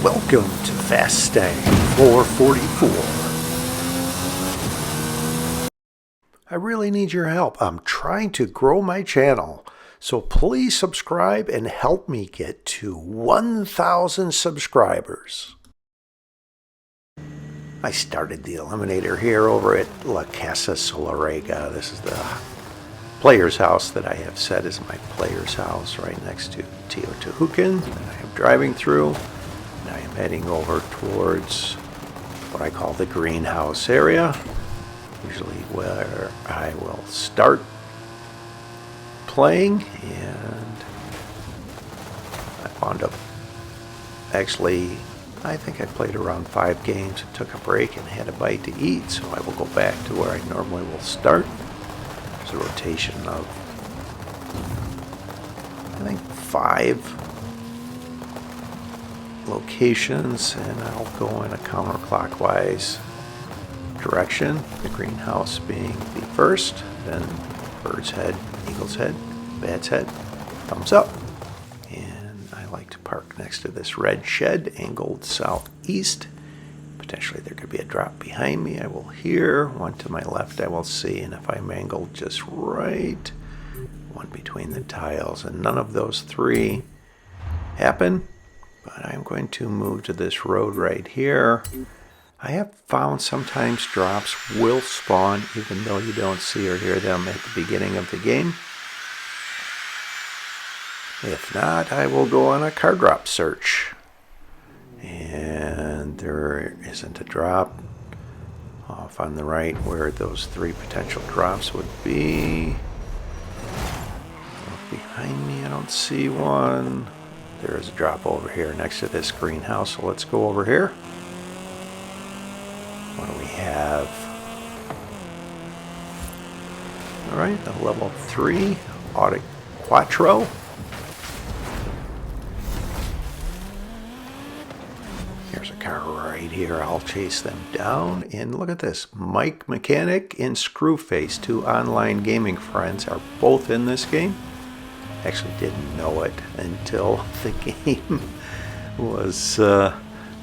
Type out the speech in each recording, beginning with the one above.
Welcome to Fastang 444. I really need your help. I'm trying to grow my channel, so please subscribe and help me get to 1,000 subscribers. I started the eliminator here over at La Casa Solarega. This is the player's house that I have set as my player's house right next to Teotihuacan that I am driving through. And I am heading over towards what I call the greenhouse area, usually where I will start playing. And I wound up, actually, I think I played around 5 games and took a break and had a bite to eat, so I will go back to where I normally will start. There's a rotation of, I think, 5 locations, and I'll go in a counterclockwise direction, the greenhouse being the first, then bird's head, eagle's head, bat's head, thumbs up. And I like to park next to this red shed, angled southeast. Potentially there could be a drop behind me I will hear, one to my left I will see, and if I'm angled just right, one between the tiles, and none of those 3 happen. But I'm going to move to this road right here. I have found sometimes drops will spawn even though you don't see or hear them at the beginning of the game. If not, I will go on a car drop search. And there isn't a drop off on the right where those 3 potential drops would be. Look behind me, I don't see one. There is a drop over here next to this greenhouse, so let's go over here. What do we have? Alright, a level 3 Auto Quattro. Here's a car right here. I'll chase them down. And look at this. Mike Mechanic and Screwface, 2 online gaming friends, are both in this game. Actually didn't know it until the game was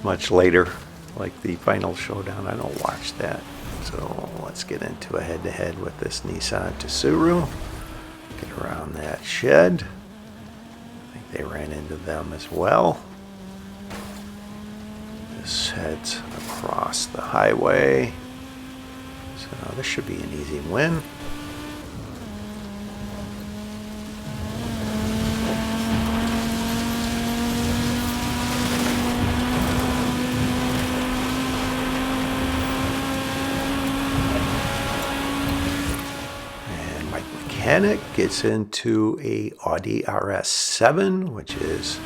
much later, like the final showdown. I don't watch that. So let's get into a head-to-head with this Nissan Tsuru. Get around that shed. I think they ran into them as well. This heads across the highway. So this should be an easy win. Mechanic gets into a Audi RS7, which is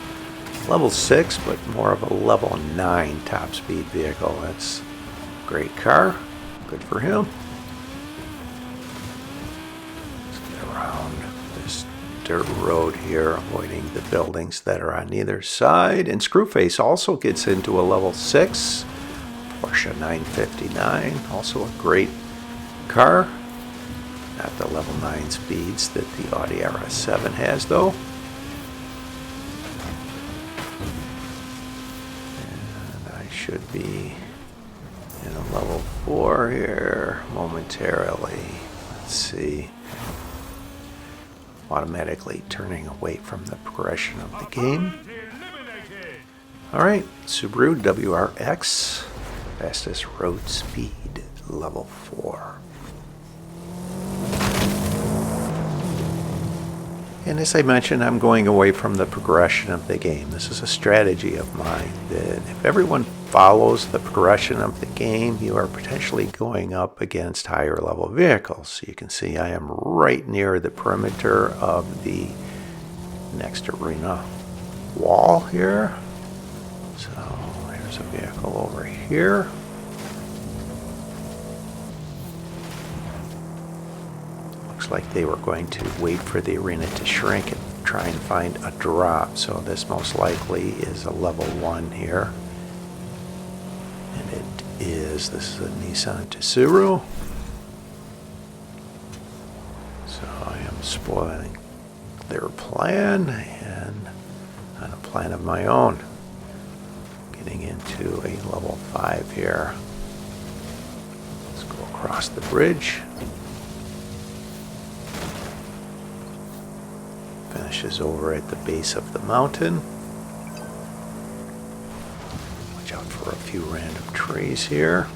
level 6, but more of a level 9 top speed vehicle. That's a great car. Good for him. Let's get around this dirt road here, avoiding the buildings that are on either side. And Screwface also gets into a level 6 Porsche 959, also a great car. Not the level 9 speeds that the Audi RS7 has, though. And I should be in a level 4 here momentarily. Let's see. Automatically turning away from the progression of the game. Alright, Subaru WRX. Fastest road speed, level 4. And as I mentioned, I'm going away from the progression of the game. This is a strategy of mine that if everyone follows the progression of the game, you are potentially going up against higher level vehicles. So you can see I am right near the perimeter of the next arena wall here. So there's a vehicle over here. Like they were going to wait for the arena to shrink and try and find a drop. So this most likely is a level 1 here. And it is, this is a Nissan Tsuru. So I am spoiling their plan and on a plan of my own. Get getting into a level 5 here. Let's go across the bridge. Finishes over at the base of the mountain. Watch out for a few random trees here.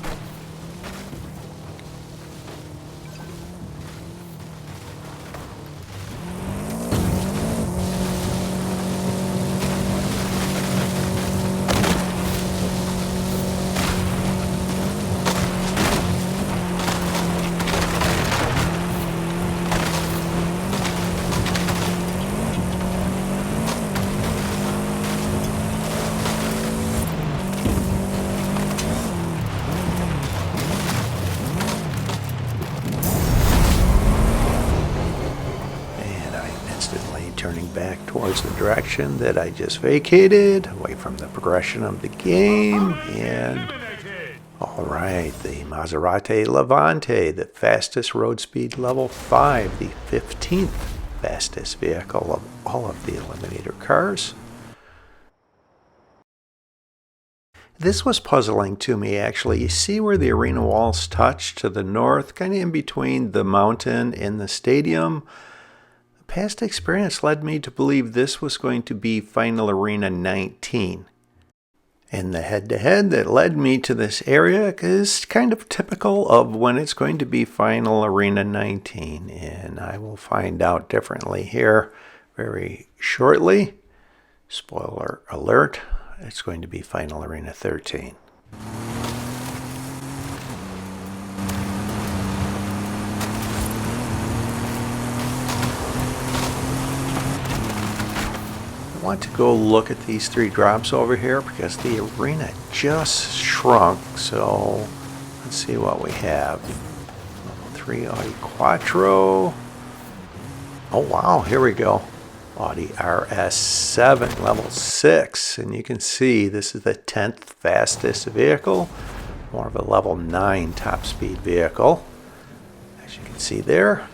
Turning back towards the direction that I just vacated, away from the progression of the game. And alright, the Maserati Levante, the fastest road speed level 5, the 15th fastest vehicle of all of the Eliminator cars. This was puzzling to me, actually. You see where the arena walls touch to the north, kind of in between the mountain and the stadium. Past experience led me to believe this was going to be Final Arena 19. And the head-to-head that led me to this area is kind of typical of when it's going to be Final Arena 19. And I will find out differently here very shortly. Spoiler alert, it's going to be Final Arena 13. I want to go look at these 3 drops over here because the arena just shrunk. So let's see what we have. Level 3 Audi Quattro. Oh wow, here we go. Audi RS7 level 6, and you can see this is the 10th fastest vehicle, more of a level 9 top speed vehicle. As you can see there,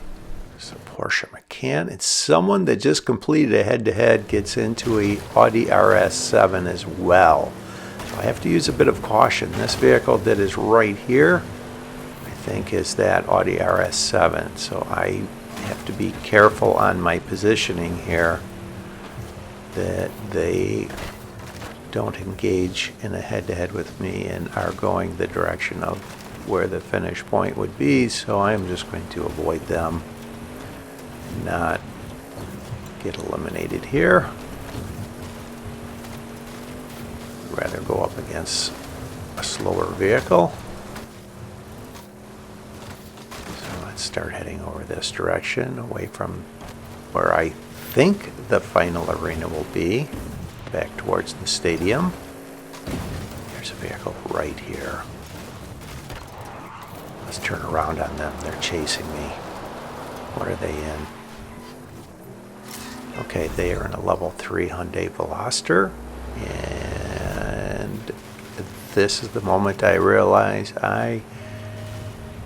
there's a Porsche Macan. It's someone that just completed a head-to-head gets into a Audi RS7 as well. So I have to use a bit of caution. This vehicle that is right here, I think, is that Audi RS7. So I have to be careful on my positioning here that they don't engage in a head-to-head with me and are going the direction of where the finish point would be. So I'm just going to avoid them. Not get eliminated here. I'd rather go up against a slower vehicle. So let's start heading over this direction, away from where I think the final arena will be, back towards the stadium. There's a vehicle right here. Let's turn around on them. They're chasing me. What are they in? Okay, they are in a level 3 Hyundai Veloster, and this is the moment I realize I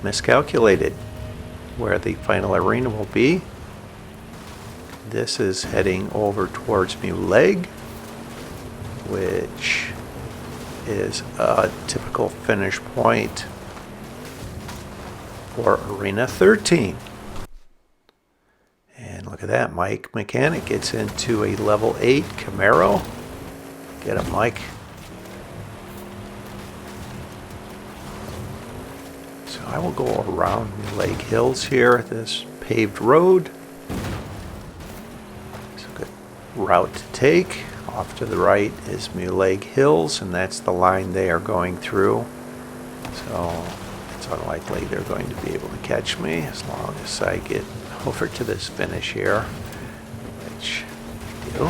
miscalculated where the final arena will be. This is heading over towards Muleg, which is a typical finish point for Arena 13. And look at that, Mike Mechanic gets into a level 8 Camaro. Get him, Mike. So I will go around Lake Hills here, this paved road. It's a good route to take. Off to the right is Muleg Hills, and that's the line they are going through. So it's unlikely they're going to be able to catch me as long as I get over to this finish here, which I do.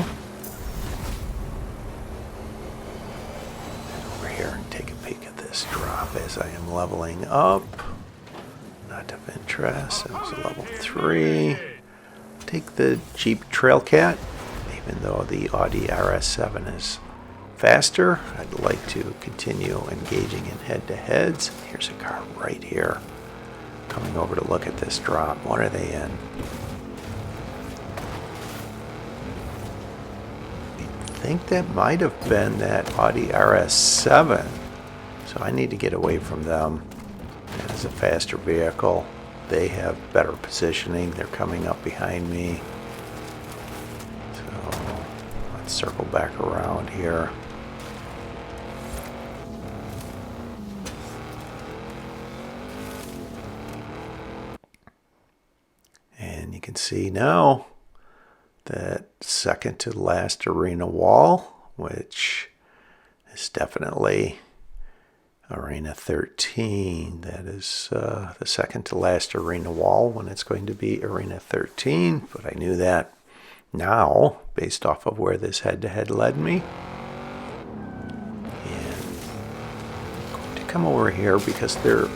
Head over here and take a peek at this drop as I am leveling up. Not of interest. It was a level 3. Take the Jeep Trailcat. Even though the Audi RS7 is faster, I'd like to continue engaging in head-to-heads. Here's a car right here coming over to look at this drop. What are they in? I think that might have been that Audi RS7. So I need to get away from them. That is a faster vehicle. They have better positioning. They're coming up behind me. So let's circle back around here. And you can see now that second to last arena wall, which is definitely Arena 13. That is the second to last arena wall when it's going to be Arena 13. But I knew that now based off of where this head-to-head led me. And I'm going to come over here because there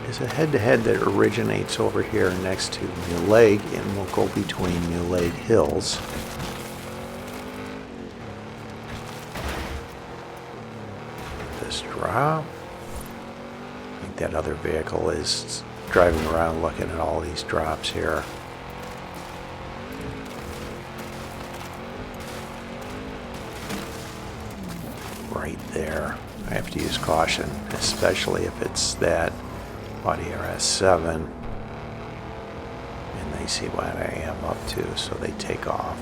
is a head-to-head that originates over here next to Mule Lake and will go between Mule Lake Hills. This drop. I think that other vehicle is driving around looking at all these drops here. Right there. I have to use caution, especially if it's that Audi RS7 and they see what I am up to, so they take off.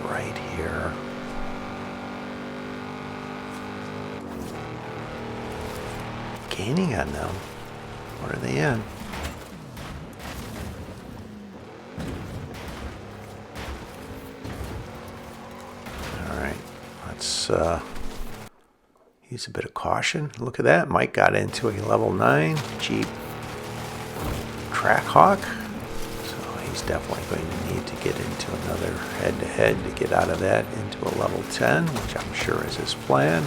Right here. Gaining on them. What are they in? Let's use a bit of caution. Look at that. Mike got into a level 9 Jeep Trackhawk. So he's definitely going to need to get into another head-to-head to get out of that into a level 10, which I'm sure is his plan.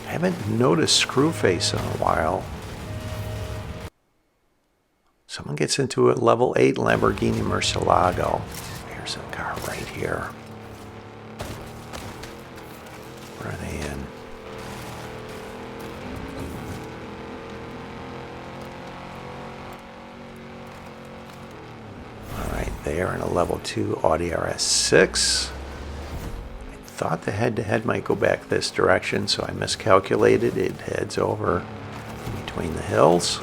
I haven't noticed Screwface in a while. Someone gets into a level 8 Lamborghini Murcielago. Here's a car right here. Where are they in? Alright, they are in a level 2 Audi RS6. I thought the head-to-head might go back this direction, so I miscalculated. It heads over in between the hills.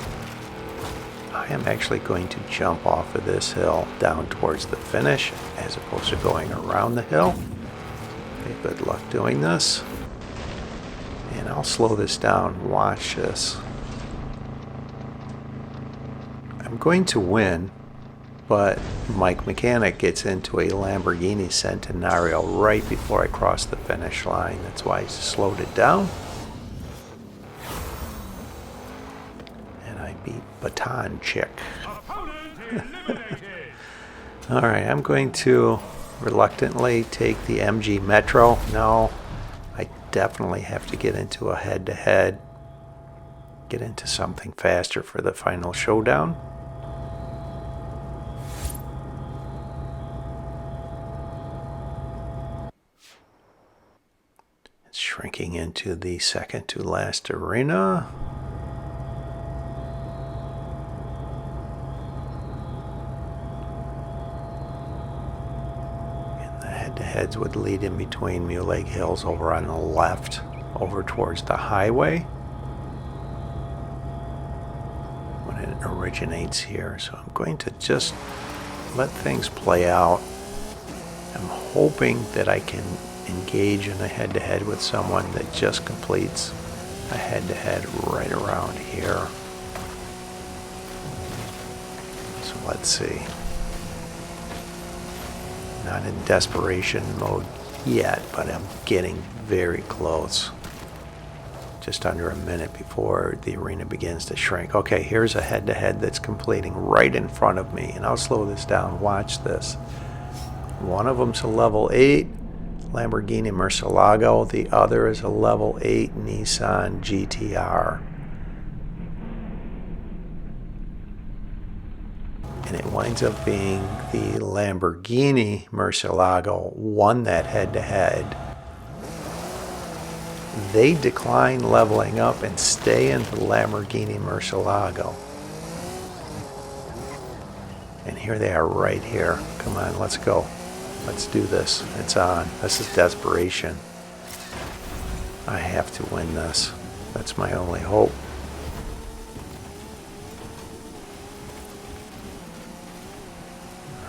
I am actually going to jump off of this hill down towards the finish as opposed to going around the hill. Okay, good luck doing this. And I'll slow this down. Watch this. I'm going to win, but Mike Mechanic gets into a Lamborghini Centenario right before I cross the finish line. That's why I slowed it down. And I beat Baton Chick. Alright, I'm going to reluctantly take the MG Metro. No, I definitely have to get into a head-to-head. Get into something faster for the final showdown. It's shrinking into the second to last arena. Heads would lead in between Mule Lake Hills over on the left, over towards the highway when it originates here. So I'm going to just let things play out. I'm hoping that I can engage in a head-to-head with someone that just completes a head-to-head right around here. So let's see. Not in desperation mode yet, but I'm getting very close. Just under a minute before the arena begins to shrink. Okay, here's a head-to-head that's completing right in front of me, and I'll slow this down. Watch this. One of them's a level 8 Lamborghini Murcielago. The other is a level 8 Nissan GTR. And it winds up being the Lamborghini Murcielago won that head-to-head. they decline leveling up and stay in the Lamborghini Murcielago. And here they are right here. Come on, let's go. Let's do this. It's on. This is desperation. I have to win this. That's my only hope.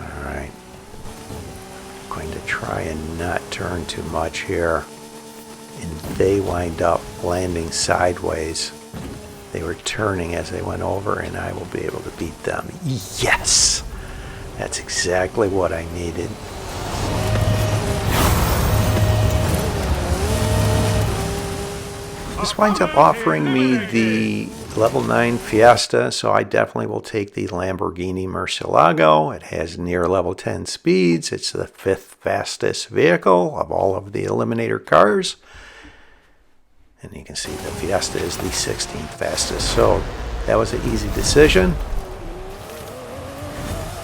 Alright. I'm going to try and not turn too much here. And they wind up landing sideways. They were turning as they went over, and I will be able to beat them. Yes! That's exactly what I needed. This winds up offering me the level 9 Fiesta, so I definitely will take the Lamborghini Murcielago. It has near level 10 speeds. It's the 5th fastest vehicle of all of the Eliminator cars. And you can see the Fiesta is the 16th fastest, so that was an easy decision.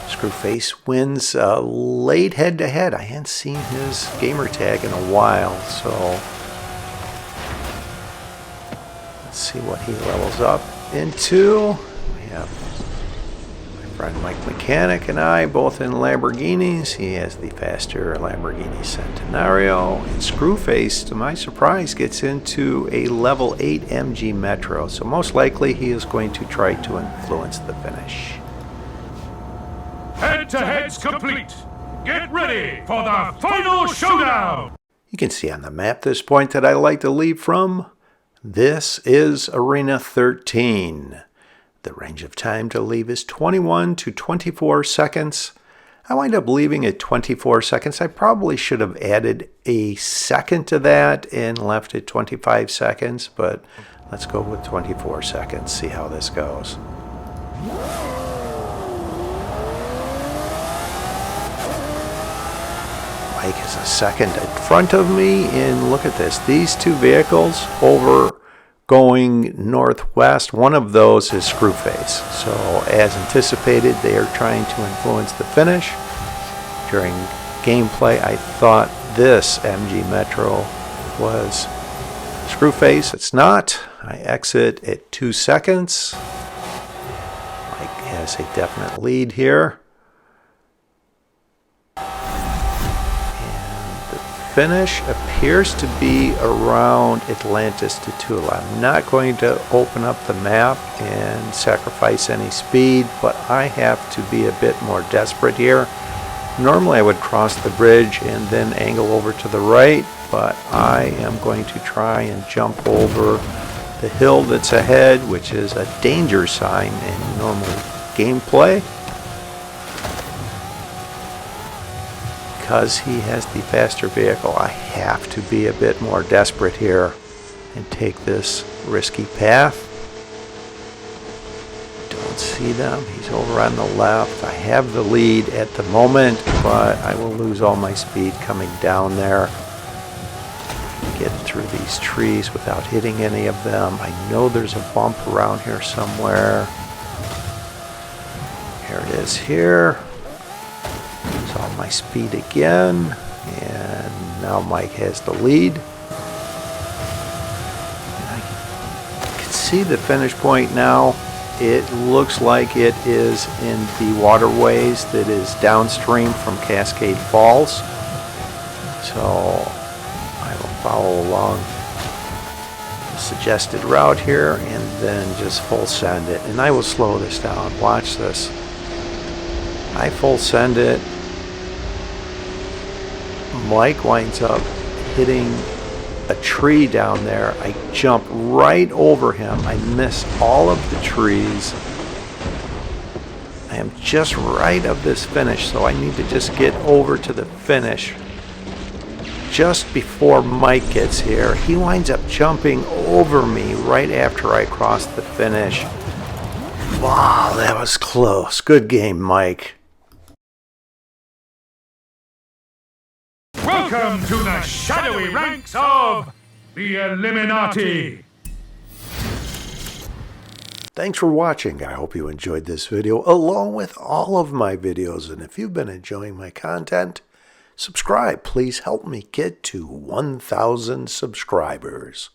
Screwface wins late head-to-head. I hadn't seen his gamer tag in a while, so let's see what he levels up into. We have my friend Mike Mechanic and I both in Lamborghinis. He has the faster Lamborghini Centenario. And Screwface, to my surprise, gets into a level 8 MG Metro. So most likely he is going to try to influence the finish. Head-to-head's complete. Get ready for the final showdown. You can see on the map this point that I like to leave from. This is Arena 13. The range of time to leave is 21 to 24 seconds. I wind up leaving at 24 seconds. I probably should have added a second to that and left it 25 seconds, but let's go with 24 seconds, see how this goes. Mike is a second in front of me, and look at this. These two vehicles over going northwest, one of those is Screwface. So as anticipated, they are trying to influence the finish. During gameplay, I thought this MG Metro was Screwface. It's not. I exit at 2 seconds. Mike has a definite lead here. Finish appears to be around Atlantis to Tula. I'm not going to open up the map and sacrifice any speed, but I have to be a bit more desperate here. Normally I would cross the bridge and then angle over to the right, but I am going to try and jump over the hill that's ahead, which is a danger sign in normal gameplay. Because he has the faster vehicle, I have to be a bit more desperate here and take this risky path. Don't see them. He's over on the left. I have the lead at the moment, but I will lose all my speed coming down there. Get through these trees without hitting any of them. I know there's a bump around here somewhere. Here it is here. All my speed again, and now Mike has the lead. And I can see the finish point now. It looks like it is in the waterways that is downstream from Cascade Falls. So I will follow along the suggested route here and then just full send it. And I will slow this down. Watch this. I full send it. Mike winds up hitting a tree down there. I jump right over him. I missed all of the trees. I am just right of this finish, so I need to just get over to the finish just before Mike gets here. He winds up jumping over me right after I cross the finish. Wow, that was close. Good game, Mike. Welcome to the shadowy ranks of the Illuminati. Thanks for watching. I hope you enjoyed this video along with all of my videos. And if you've been enjoying my content, Subscribe. Please help me get to 1,000 subscribers.